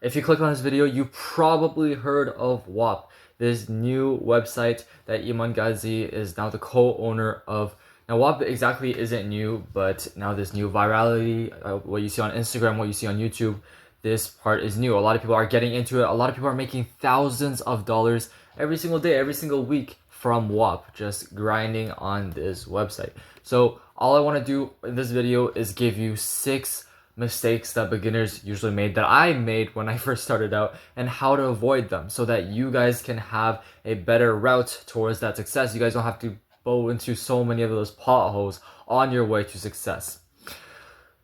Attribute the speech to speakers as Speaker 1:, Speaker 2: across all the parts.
Speaker 1: If you click on this video, you probably heard of Whop, this new website that Iman Ghazi is now the co-owner of. Now, Whop exactly isn't new, but now this new virality, what you see on Instagram, what you see on YouTube, this part is new. A lot of people are getting into it. A lot of people are making thousands of dollars every single day, every single week from Whop, just grinding on this website. So all I want to do in this video is give you 6 mistakes that beginners usually made, that I made when I first started out, and how to avoid them so that you guys can have a better route towards that success. You guys don't have to go into so many of those potholes on your way to success.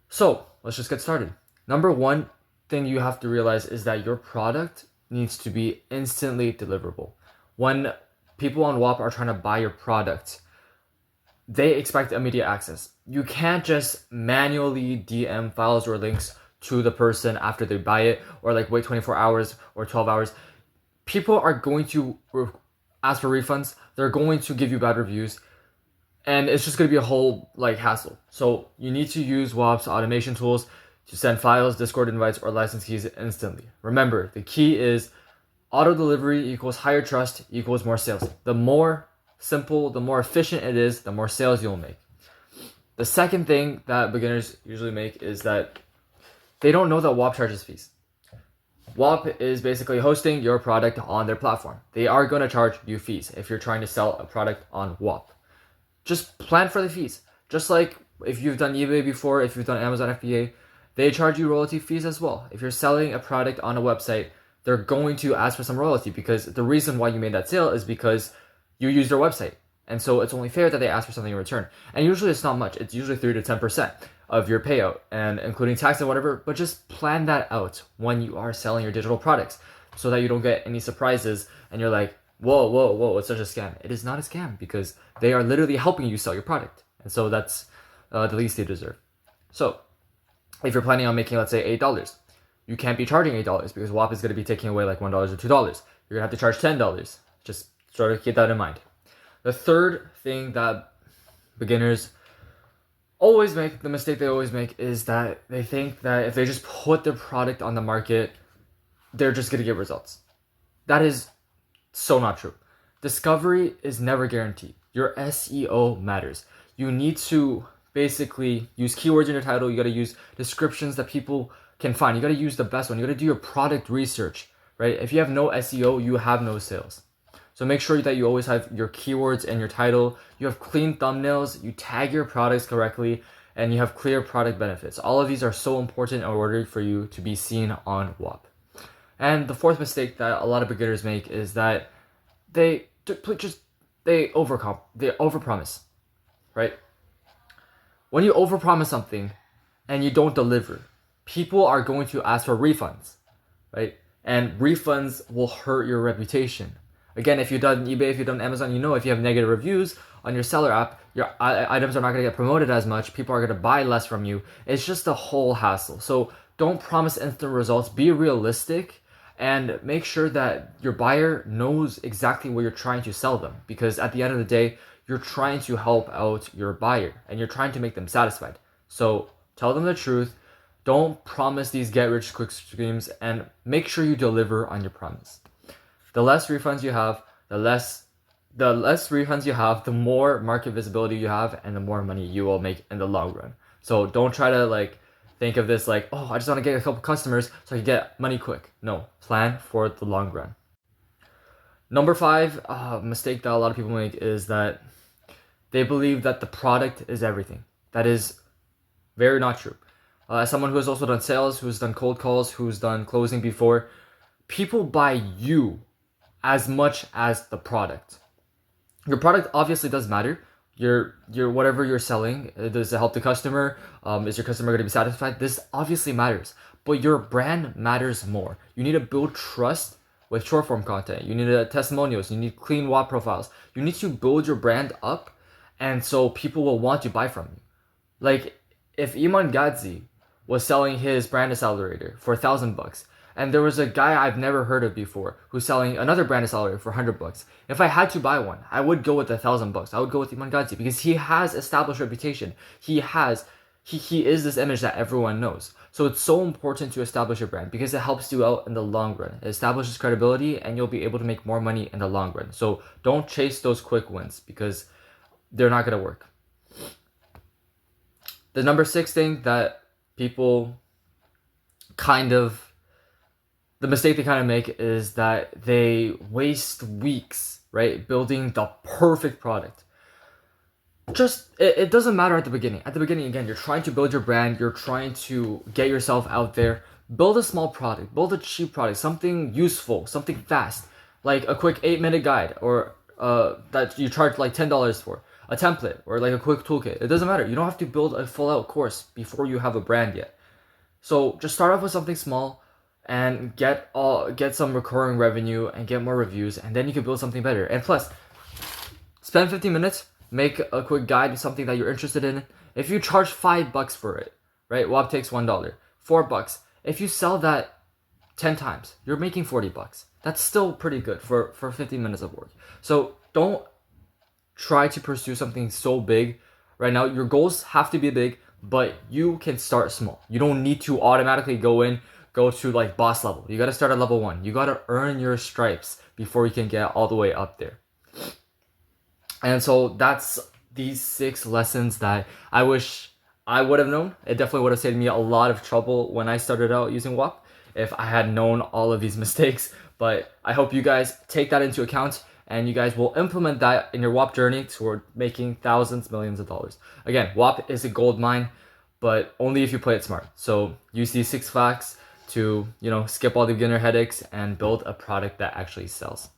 Speaker 1: So let's just get started. Number one thing you have to realize is that your product needs to be instantly deliverable. When people on Whop are trying to buy your product, they expect immediate access. You can't just manually DM files or links to the person after they buy it, or like wait 24 hours or 12 hours. People are going to ask for refunds. They're going to give you bad reviews, and it's just going to be a whole hassle. So you need to use Whop's automation tools to send files, Discord invites, or license keys instantly. Remember, the key is auto delivery equals higher trust equals more sales. The more simple, the more efficient it is, the more sales you'll make. The second thing that beginners usually make is that they don't know that Whop charges fees. Whop is basically hosting your product on their platform. They are going to charge you fees if you're trying to sell a product on Whop. Just plan for the fees. Just like if you've done eBay before, if you've done Amazon FBA, they charge you royalty fees as well. If you're selling a product on a website, they're going to ask for some royalty, because the reason why you made that sale is because you use their website. And so it's only fair that they ask for something in return. And usually it's not much. It's usually 3 to 10% of your payout, and including tax and whatever. But just plan that out when you are selling your digital products so that you don't get any surprises and you're like, whoa, it's such a scam. It is not a scam, because they are literally helping you sell your product. And so that's the least they deserve. So if you're planning on making, let's say, $8, you can't be charging $8 because Whop is going to be taking away like $1 or $2. You're going to have to charge $10. Just sort of keep that in mind. The third thing that beginners always make, the mistake they always make, is that they think that if they just put their product on the market, they're just going to get results. That is so not true. Discovery is never guaranteed. Your SEO matters. You need to basically use keywords in your title. You got to use descriptions that people can find. You got to use the best one. You got to do your product research, right? If you have no SEO, you have no sales. So make sure that you always have your keywords and your title. You have clean thumbnails, you tag your products correctly, and you have clear product benefits. All of these are so important in order for you to be seen on Whop. And the fourth mistake that a lot of beginners make is that they overpromise, right? When you overpromise something and you don't deliver, people are going to ask for refunds, right? And refunds will hurt your reputation. Again, if you've done eBay, if you've done Amazon, you know if you have negative reviews on your seller app, your items are not going to get promoted as much. People are going to buy less from you. It's just a whole hassle. So don't promise instant results. Be realistic and make sure that your buyer knows exactly what you're trying to sell them. Because at the end of the day, you're trying to help out your buyer and you're trying to make them satisfied. So tell them the truth. Don't promise these get-rich-quick schemes, and make sure you deliver on your promise. The less refunds you have, the more market visibility you have, and the more money you will make in the long run. So don't try to think of this I just want to get a couple customers so I can get money quick. No, plan for the long run. Number 5 mistake that a lot of people make is that they believe that the product is everything. That is very not true. As someone who has also done sales, who's done cold calls, who's done closing before, people buy you as much as the product. Your product obviously does matter. Your whatever you're selling, does it help the customer? Is your customer going to be satisfied? This obviously matters, but your brand matters more. You need to build trust with short form content. You need testimonials. You need clean Whop profiles. You need to build your brand up, and so people will want to buy from you. Like if Iman Ghazi was selling his brand accelerator for $1,000, and there was a guy I've never heard of before who's selling another brand accelerator for $100. If I had to buy one, I would go with $1,000. I would go with Iman Ghazi because he has established reputation. He has he is this image that everyone knows. So it's so important to establish your brand because it helps you out in the long run. It establishes credibility and you'll be able to make more money in the long run. So don't chase those quick wins because they're not going to work. The number 6 thing that people the mistake they kind of make is that they waste weeks, right, building the perfect product. It doesn't matter at the beginning. At the beginning, again, you're trying to build your brand, you're trying to get yourself out there. Build a small product, build a cheap product, something useful, something fast, like a quick 8-minute guide, or that you charge like $10 for, a template, or like a quick toolkit. It doesn't matter. You don't have to build a full-out course before you have a brand yet. So just start off with something small and get some recurring revenue and get more reviews, and then you can build something better. And plus, spend 15 minutes, make a quick guide to something that you're interested in. If you charge $5 for it, right? Whop takes $1, $4. If you sell that 10 times, you're making $40. That's still pretty good for 15 minutes of work. So don't try to pursue something so big right now. Your goals have to be big, but you can start small. You don't need to automatically go to like boss level. You got to start at level 1. You got to earn your stripes before you can get all the way up there. And so that's these 6 lessons that I wish I would have known. It definitely would have saved me a lot of trouble when I started out using Whop if I had known all of these mistakes. But I hope you guys take that into account and you guys will implement that in your Whop journey toward making thousands, millions of dollars. Again, Whop is a gold mine, but only if you play it smart. So use these 6 facts to, skip all the beginner headaches and build a product that actually sells.